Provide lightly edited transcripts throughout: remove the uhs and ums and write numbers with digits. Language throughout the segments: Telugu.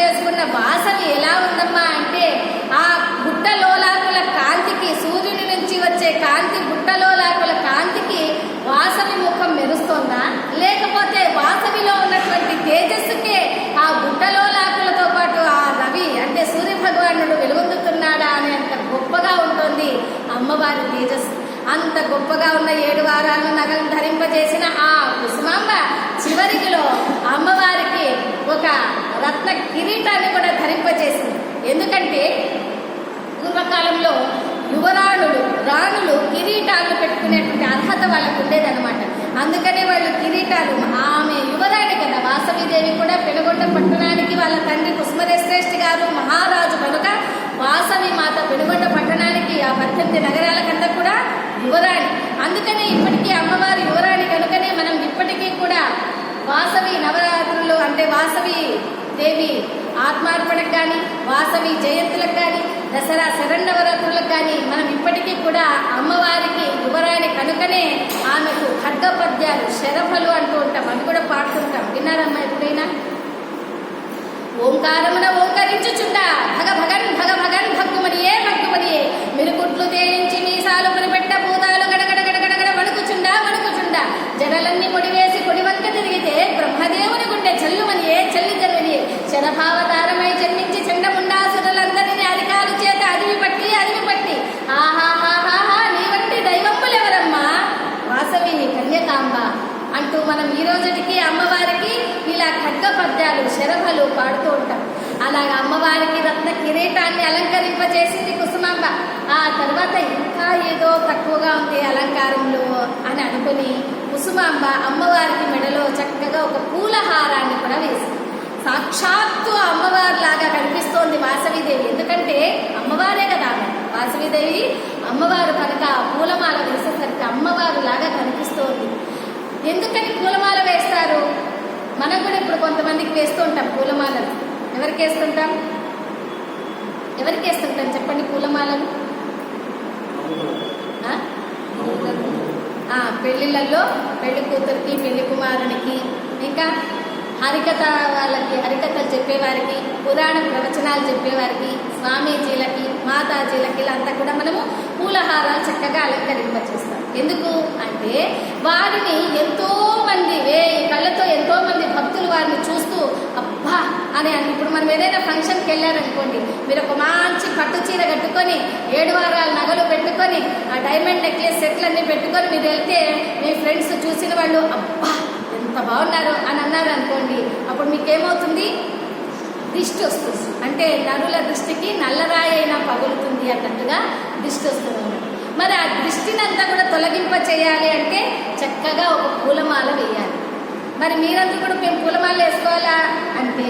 చేసుకున్న వాసవి ఎలా ఉందమ్మా అంటే ఆ గుట్టలోలాకుల కాంతికి, సూర్యుని నుంచి వచ్చే కాంతి గుట్టలోలాకుల కాంతికి వాసవి ముఖం మెరుస్తోందా, లేకపోతే వాసవిలో ఉన్నటువంటి తేజస్సుకే ఆ గుట్టలోలాకులతో పాటు ఆ రవి అంటే సూర్య భగవానుడు వెలుగొందుతున్నాడా అని అంత గొప్పగా ఉంటుంది అమ్మవారి తేజస్సు. అంత గొప్పగా ఉన్న 7 వారాలు నగలు ధరింపజేసిన ఆ కుసుమాంబ చివరికిలో అమ్మవారికి ఒక రత్న కిరీటాన్ని కూడా ధరింపజేసింది. ఎందుకంటే పూర్వకాలంలో రాణులు కిరీటాలు పెట్టుకునేటువంటి అర్హత వాళ్ళకు ఉండేదన్నమాట. అందుకనే వాళ్ళు కిరీటాలు, ఆమె యువరాణి కదా వాసవిదేవి కూడా పెనుగొండ పట్టణానికి వాళ్ళ తండ్రి కుసుమరేశ్రేష్ఠి గారు మహారాజు కనుక వాసవి మాత పెనుగొండ పట్టణానికి ఆ 18 నగరాల కన్నా కూడా యువరాణి. అందుకనే ఇప్పటికీ అమ్మవారి యువరాణి కనుకనే మనం ఇప్పటికీ కూడా వాసవి నవరాత్రులు అంటే వాసవి దేవి ఆత్మార్పణకు కానీ, వాసవి జయంతులకు కానీ, దసరా శరన్నవరాత్రులకు కానీ మనం ఇప్పటికీ కూడా అమ్మవారికి యువరాణి కనుకనే ఆమెకు ఖడ్గ పద్యాలు శరభలు అంటూ ఉంటాం. అవి కూడా పాడుతుంటాం. విన్నారమ్మా ఎప్పుడైనా? ఓంకారమున ఓంకరించుచుండా భగ భగన్ భగ్గుమనియే మిరుకుట్లు తేలించి మీసాలు కొనిపెట్ట భూతాలు గడగడ గడగడ వణుకుచుండా జడలన్నీ పొడివేసి పొడివంక తిరిగితే బ్రహ్మదేవుని గుండె చెల్లుమనియే చెల్లి జన్మనియే శరభావతారమై జన్మించి చండముండాసురులందరినీ అధికారు చేత అదివి పట్టి ఆహాహాహా నీ వంటి దైవములెవరమ్మా వాసవి కన్యకాంబ అంటూ మనం ఈ రోజుకి అమ్మవారికి ఇలా ఖడ్గ పద్యాలు శరభలు పాడుతూ ఉంటాం. అలాగా అమ్మవారికి రత్న కిరీటాన్ని అలంకరింపజేసింది కుసుమాంబ. ఆ తర్వాత ఇంకా ఏదో తక్కువగా ఉంది అలంకారంలో అని అనుకుని కుసుమాంబ అమ్మవారికి మెడలో చక్కగా ఒక పూలహారాన్ని కూడా వేసింది. సాక్షాత్తు అమ్మవారిలాగా కనిపిస్తోంది వాసవిదేవి. ఎందుకంటే అమ్మవారే కదా వాసవిదేవి. అమ్మవారు కనుక పూలమాల వేసేసరికి అమ్మవారు లాగా కనిపిస్తోంది. ఎందుకని పూలమాల వేస్తారు? మనం కూడా ఇప్పుడు కొంతమందికి వేస్తూ ఉంటాం పూలమాలలు. ఎవరికి వేస్తుంటాం చెప్పండి పూలమాలలు? పెళ్లిళ్ళల్లో పెళ్లి కూతురికి, పెళ్లి కుమారునికి, ఇంకా హరికథ వాళ్ళకి, హరికథలు చెప్పేవారికి, పురాణ ప్రవచనాలు చెప్పేవారికి, స్వామీజీలకి, మాతాజీలకి ఇలాంతా కూడా మనము పూలహారాలు చక్కగా అలంకరింపచేస్తాం. ఎందుకు అంటే వారిని ఎంతో మంది కళ్ళతో ఎంతో మంది భక్తులు వారిని చూస్తూ అబ్బా అని ఇప్పుడు మనం ఏదైనా ఫంక్షన్కి వెళ్ళారనుకోండి, మీరు ఒక మంచి పట్టు చీర కట్టుకొని 7 వారాల నగలు పెట్టుకొని ఆ డైమండ్ నెక్లెస్ సెట్లన్నీ పెట్టుకొని మీరు వెళ్తే మీ ఫ్రెండ్స్ చూసిన వాళ్ళు అబ్బా ఎంత బాగున్నారు అని అన్నారు అనుకోండి, అప్పుడు మీకేమవుతుంది? దిష్టి వస్తుంది. అంటే నరుల దృష్టికి నల్లరాయి అయినా పగులుతుంది అన్నట్టుగా దిష్టి వస్తుంది. మరి ఆ దృష్టినంతా కూడా తొలగింప చేయాలి అంటే చక్కగా ఒక పూలమాల వేయాలి. మరి మీరంతా కూడా మేము పూలమాల వేసుకోవాలా అంటే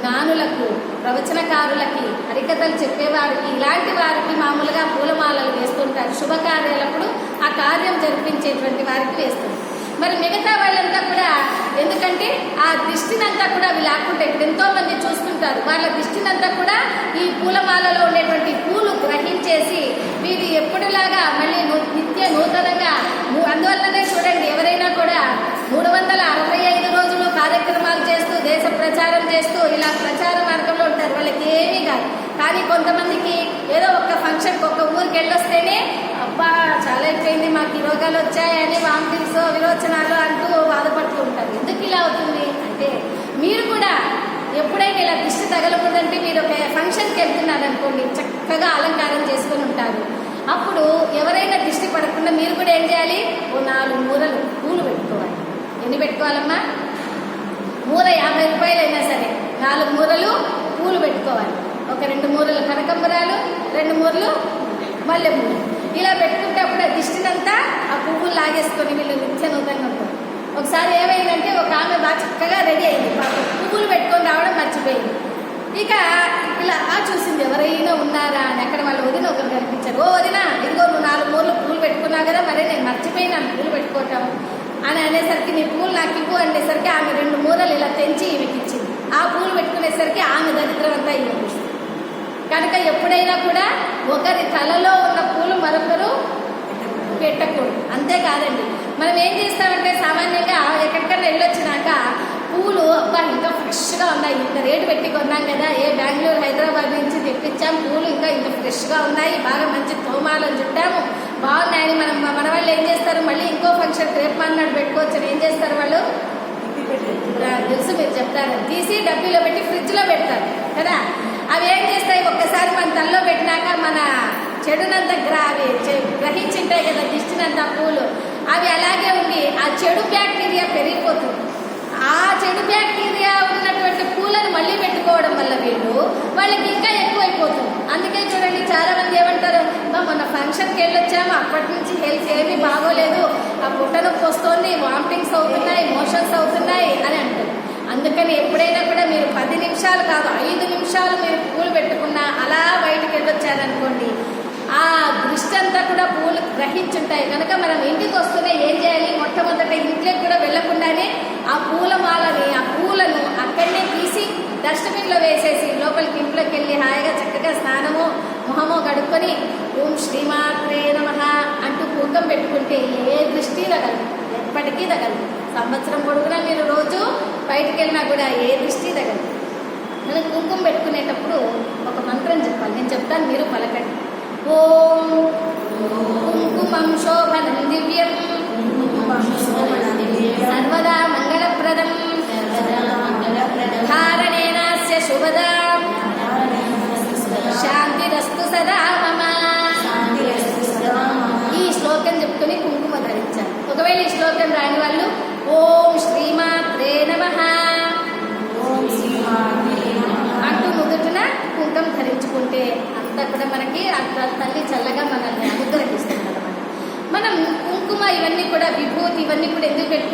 జ్ఞానులకు, ప్రవచనకారులకి, హరికథలు చెప్పేవారికి, ఇలాంటి వారికి మామూలుగా పూలమాలలు వేస్తుంటారు. శుభకార్యాలప్పుడు ఆ కార్యం జరిపించేటువంటి వారికి వేస్తారు. మరి మిగతా వాళ్ళంతా కూడా ఎందుకంటే ఆ దృష్టినంతా కూడా అవి లేకుండా ఇప్పుడు ఎంతో మంది చూస్తుంటారు. వాళ్ళ దృష్టినంతా కూడా ఈ పూలమాలలో ఉండేటువంటి పూలు గ్రహించేసి వీరు ఎప్పుడులాగా మళ్ళీ నిత్య నూతనంగా, అందువల్లనే చూడండి ఎవరైనా కూడా 365 రోజులు కార్యక్రమాలు చేస్తూ దేశ ప్రచారం చేస్తూ ఇలా ప్రచార మార్గంలో ఉంటారు. వాళ్ళకి ఏమీ కాదు. కానీ కొంతమందికి ఏదో ఒక్క ఫంక్షన్కి ఒక్క ఊరికి వెళ్ళొస్తేనే అబ్బా చాలా అయిపోయింది, మాకు ఈ రోగాలు వచ్చాయని వామిటింగ్స్, విరోచనాలు అంటూ బాధపడుతూ ఉంటారు. ఎందుకు ఇలా అవుతుంది అంటే మీరు కూడా ఎప్పుడైనా ఇలా దిష్టి తగలకూడదంటే మీరు ఒక ఫంక్షన్కి వెళ్తున్నారనుకోండి, చక్కగా అలంకారం చేసుకుని ఉంటారు. అప్పుడు ఎవరైనా దిష్టి పడకుండా మీరు కూడా ఏం చేయాలి? ఓ 4 మూరలు పూలు పెట్టుకోవాలి. ఎన్ని పెట్టుకోవాలమ్మా? మూర 50 రూపాయలు అయినా సరే 4 మూరలు పూలు పెట్టుకోవాలి. ఒక 2 మూరలు కనకంబరాలు, 2 మూరలు మల్లెపూలు ఇలా పెట్టుకుంటే అప్పుడు ఆ దిష్టినంతా ఆ పువ్వులు లాగేసుకొని వీళ్ళు నిత్య నూతంగా ఉంటారు. ఒకసారి ఏమైందంటే ఒక ఆమె బాగా చక్కగా రెడీ అయింది, పువ్వులు పెట్టుకొని రావడం మర్చిపోయింది. ఇక ఇలా చూసింది ఎవరైనా ఉన్నారా అని. అక్కడ వాళ్ళ వదిన ఒకరు కనిపించారు. ఓ వదిన, ఇదిగో నువ్వు 4 మూరలు పూలు పెట్టుకున్నావు కదా, మరి నేను మర్చిపోయినాను పూలు పెట్టుకోవటం అని అనేసరికి నీ పూలు నాకు ఇవ్వు అనేసరికి ఆమె 2 మూరలు ఇలా తెంచి ఈమెకి ఇచ్చింది. ఆ పూలు పెట్టుకునేసరికి ఆమె దరిద్రం అంతా ఈమె కనుక ఎప్పుడైనా కూడా ఒకరి తలలో ఉన్న పూలు మరొకరు పెట్టకూడదు. అంతేకాదండి, మనం ఏం చేస్తామంటే సామాన్యంగా ఎక్కడికన్నా వెళ్ళొచ్చినాక పూలు అబ్బా ఇంకా ఫ్రెష్గా ఉన్నాయి, ఇంత రేటు పెట్టి కొన్నాం కదా, ఏ బెంగళూరు హైదరాబాద్ నుంచి తెప్పించాం, పూలు ఇంకా ఇంత ఫ్రెష్గా ఉన్నాయి, బాగా మంచి తోమాలను చుట్టాము, బాగున్నాయని మన వాళ్ళు ఏం చేస్తారు, మళ్ళీ ఇంకో ఫంక్షన్ రేపు మన్నాడు పెట్టుకోవచ్చు అని ఏం చేస్తారు వాళ్ళు, తెలుసు మీరు చెప్తారు, తీసి డబ్బీలో పెట్టి ఫ్రిడ్జ్లో పెడతారు కదా. అవి ఏం చేస్తాయి, ఒక్కసారి మన తల్లో పెట్టినాక మన చెడునంతా అవి గ్రహించింటాయి కదా, దిష్టినంత పూలు, అవి అలాగే ఉండి ఆ చెడు బ్యాక్టీరియా పెరిగిపోతుంది. ఆ చెడు బ్యాక్టీరియా ఉన్నటువంటి పూలను మళ్ళీ పెట్టుకోవడం వల్ల వాళ్ళకి ఇంకా ఎక్కువైపోతుంది. అందుకే చూడండి, చాలా మంది ఏమంటారు, మొన్న ఫంక్షన్కి వెళ్ళొచ్చాము, అప్పటి నుంచి హెల్త్ ఏమీ బాగోలేదు, ఆ పుట్ట నొప్పి వస్తుంది, వామిటింగ్స్ అవుతున్నాయి, మోషన్స్ అవుతున్నాయి అని అంటారు. అందుకని ఎప్పుడైనా కూడా మీరు 10 నిమిషాలు కాదు 5 నిమిషాలు మీరు పూలు పెట్టుకున్నా అలా బయటికి వెళ్ళొచ్చారనుకోండి, ఆ దృష్టి అంతా కూడా పూలు గ్రహించుంటాయి కనుక మనం ఇంటికి వస్తూనే ఏం చేయాలి, మొట్టమొదట ఇంట్లోకి కూడా వెళ్లకుండానే ఆ పూలమాలని ఆ పూలను అక్కడనే తీసి డస్ట్బిన్లో వేసేసి లోపలికి ఇంట్లోకి వెళ్ళి హాయిగా చక్కగా స్నానము మొహమో గడుక్కొని ఓం శ్రీమాత్రే నమః అంటూ కుంకుమ పెట్టుకుంటే ఏ దృష్టి తగలదు, ఎప్పటికీ తగలదు. సంవత్సరం పొడుగునా మీరు రోజు బయటికి వెళ్ళినా కూడా ఏ దృష్టి తగలదు. మనం కుంకుమ పెట్టుకునేటప్పుడు ఒక మంత్రం చెప్పాలి, నేను చెప్తాను, మీరు పలకండి. ఓం కుంకుమం శోభనం దివ్యం సర్వదా మంగళప్రదం ధారణేనాస్య శుభదాం శాంతిరస్తు సదా మమ. ఈ శ్లోకం చెప్పుకొని కుంకుమ ధరించాలి. ఒకవేళ ఈ శ్లోకం రాని వాళ్ళు ఓం శ్రీమాత్రే నమః అంటూ నుదుటిన కుంకుమ ధరించుకుంటే అంతా కూడా మనకి తల్లి చల్లగా మనల్ని అనుగ్రహిస్తుంది అన్నమాట. మనం కుంకుమ ఇవన్నీ కూడా విభూతి ఇవన్నీ కూడా ఎందుకు పెట్టుకుంటాం